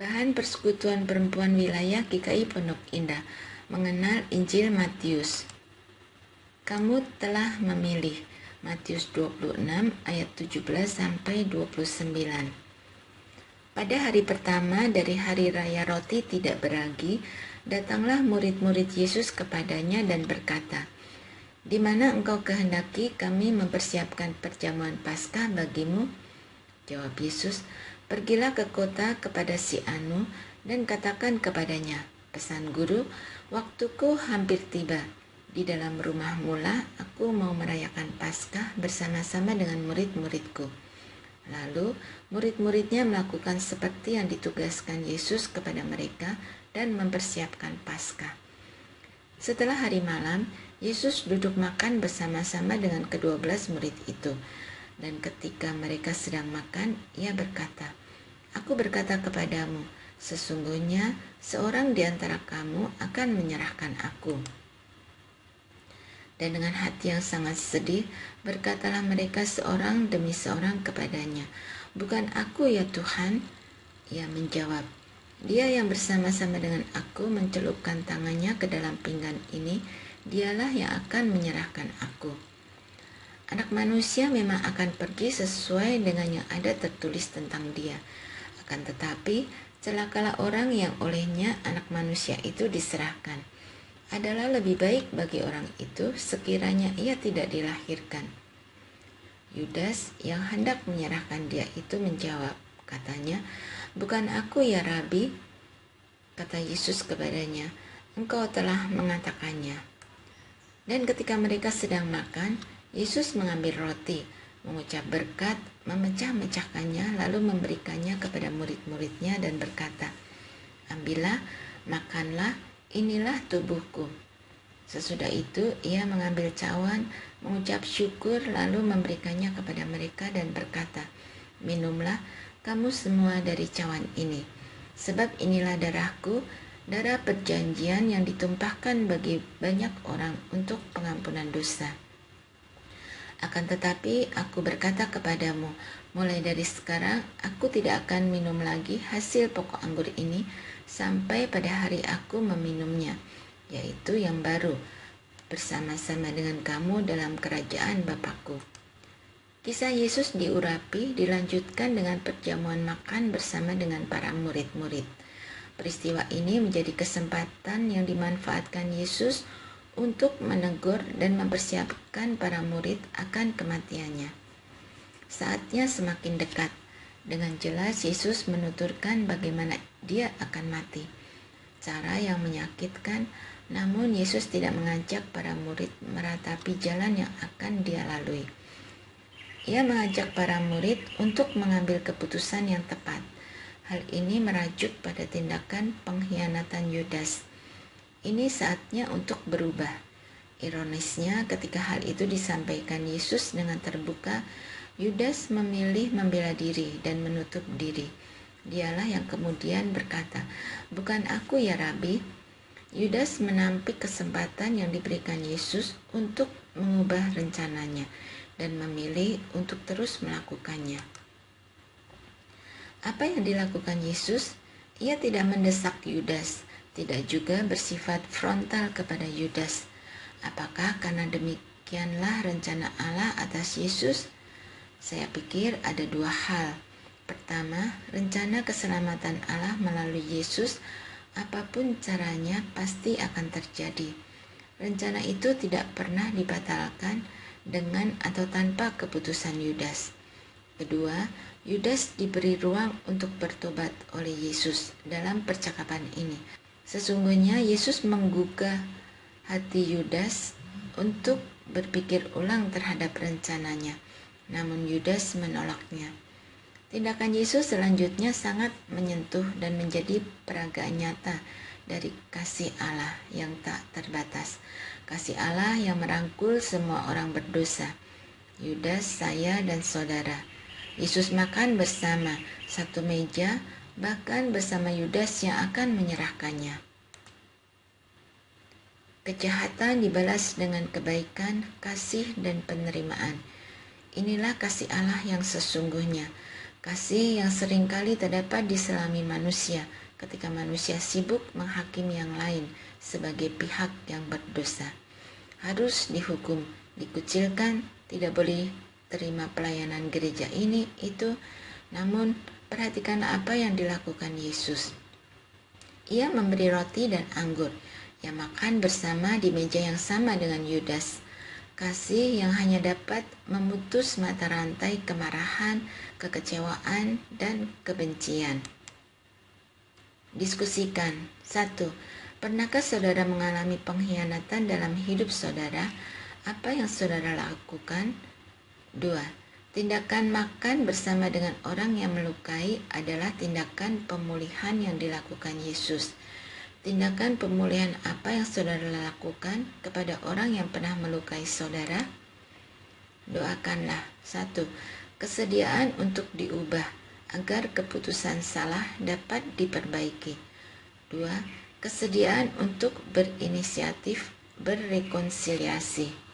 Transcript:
Bahan Persekutuan Perempuan Wilayah GKI Pondok Indah mengenal Injil Matius. Kamu telah memilih. Matius 26 ayat 17 sampai 29. Pada hari pertama dari hari raya roti tidak beragi, datanglah murid-murid Yesus kepadanya dan berkata, "Di mana engkau kehendaki kami mempersiapkan perjamuan Paskah bagimu?" Jawab Yesus, "Pergilah ke kota kepada si Anu dan katakan kepadanya, pesan guru, waktuku hampir tiba. Di dalam rumahmu lah aku mau merayakan Paskah bersama-sama dengan murid-muridku." Lalu murid-muridnya melakukan seperti yang ditugaskan Yesus kepada mereka dan mempersiapkan Paskah. Setelah hari malam, Yesus duduk makan bersama-sama dengan ke-12 murid itu. Dan ketika mereka sedang makan, ia berkata, "Aku berkata kepadamu, sesungguhnya seorang di antara kamu akan menyerahkan aku." Dan dengan hati yang sangat sedih, berkatalah mereka seorang demi seorang kepadanya, "Bukan aku ya Tuhan?" Ia menjawab, "Dia yang bersama-sama dengan aku mencelupkan tangannya ke dalam pinggan ini, dialah yang akan menyerahkan aku. Anak manusia memang akan pergi sesuai dengan yang ada tertulis tentang dia. Akan tetapi, celakalah orang yang olehnya anak manusia itu diserahkan. Adalah lebih baik bagi orang itu sekiranya ia tidak dilahirkan." Yudas yang hendak menyerahkan dia itu menjawab, katanya, "Bukan aku ya Rabi." Kata Yesus kepadanya, "Engkau telah mengatakannya." Dan ketika mereka sedang makan, Yesus mengambil roti, mengucap berkat, memecah-mecahkannya, lalu memberikannya kepada murid-muridnya dan berkata, "Ambillah, makanlah, inilah tubuhku." Sesudah itu ia mengambil cawan, mengucap syukur, lalu memberikannya kepada mereka dan berkata, "Minumlah kamu semua dari cawan ini, sebab inilah darahku, darah perjanjian yang ditumpahkan bagi banyak orang untuk pengampunan dosa. Akan tetapi aku berkata kepadamu, mulai dari sekarang aku tidak akan minum lagi hasil pokok anggur ini sampai pada hari aku meminumnya, yaitu yang baru, bersama-sama dengan kamu dalam kerajaan Bapakku." Kisah Yesus diurapi dilanjutkan dengan perjamuan makan bersama dengan para murid-murid. Peristiwa ini menjadi kesempatan yang dimanfaatkan Yesus untuk menegur dan mempersiapkan para murid akan kematiannya. Saatnya semakin dekat. Dengan jelas Yesus menuturkan bagaimana dia akan mati. Cara yang menyakitkan, namun Yesus tidak mengajak para murid meratapi jalan yang akan dia lalui. Ia mengajak para murid untuk mengambil keputusan yang tepat. Hal ini merajuk pada tindakan pengkhianatan Yudas. Ini saatnya untuk berubah. Ironisnya, ketika hal itu disampaikan Yesus dengan terbuka, Yudas memilih membela diri dan menutup diri. Dialah yang kemudian berkata, "Bukan aku ya Rabi." Yudas menampik kesempatan yang diberikan Yesus untuk mengubah rencananya dan memilih untuk terus melakukannya. Apa yang dilakukan Yesus? Ia tidak mendesak Yudas, tidak juga bersifat frontal kepada Yudas. Apakah karena demikianlah rencana Allah atas Yesus? Saya pikir ada dua hal. Pertama, rencana keselamatan Allah melalui Yesus, apapun caranya pasti akan terjadi. Rencana itu tidak pernah dibatalkan dengan atau tanpa keputusan Yudas. Kedua, Yudas diberi ruang untuk bertobat oleh Yesus dalam percakapan ini. Sesungguhnya Yesus menggugah hati Yudas untuk berpikir ulang terhadap rencananya, namun Yudas menolaknya. Tindakan Yesus selanjutnya sangat menyentuh dan menjadi peragaan nyata dari kasih Allah yang tak terbatas. Kasih Allah yang merangkul semua orang berdosa. Yudas, saya, dan saudara. Yesus makan bersama satu meja, bahkan bersama Yudas yang akan menyerahkannya. Kejahatan dibalas dengan kebaikan, kasih, dan penerimaan. Inilah kasih Allah yang sesungguhnya. Kasih yang seringkali terdapat di selami manusia ketika manusia sibuk menghakimi yang lain sebagai pihak yang berdosa. Harus dihukum, dikucilkan, tidak boleh terima pelayanan gereja ini, itu. Namun, perhatikan apa yang dilakukan Yesus. Ia memberi roti dan anggur. Ia makan bersama di meja yang sama dengan Yudas. Kasih yang hanya dapat memutus mata rantai kemarahan, kekecewaan, dan kebencian. Diskusikan. 1. Pernahkah saudara mengalami pengkhianatan dalam hidup saudara? Apa yang saudara lakukan? 2. Tindakan makan bersama dengan orang yang melukai adalah tindakan pemulihan yang dilakukan Yesus. Tindakan pemulihan apa yang saudara lakukan kepada orang yang pernah melukai saudara? Doakanlah. 1. Kesediaan untuk diubah agar keputusan salah dapat diperbaiki. 2. Kesediaan untuk berinisiatif berrekonsiliasi.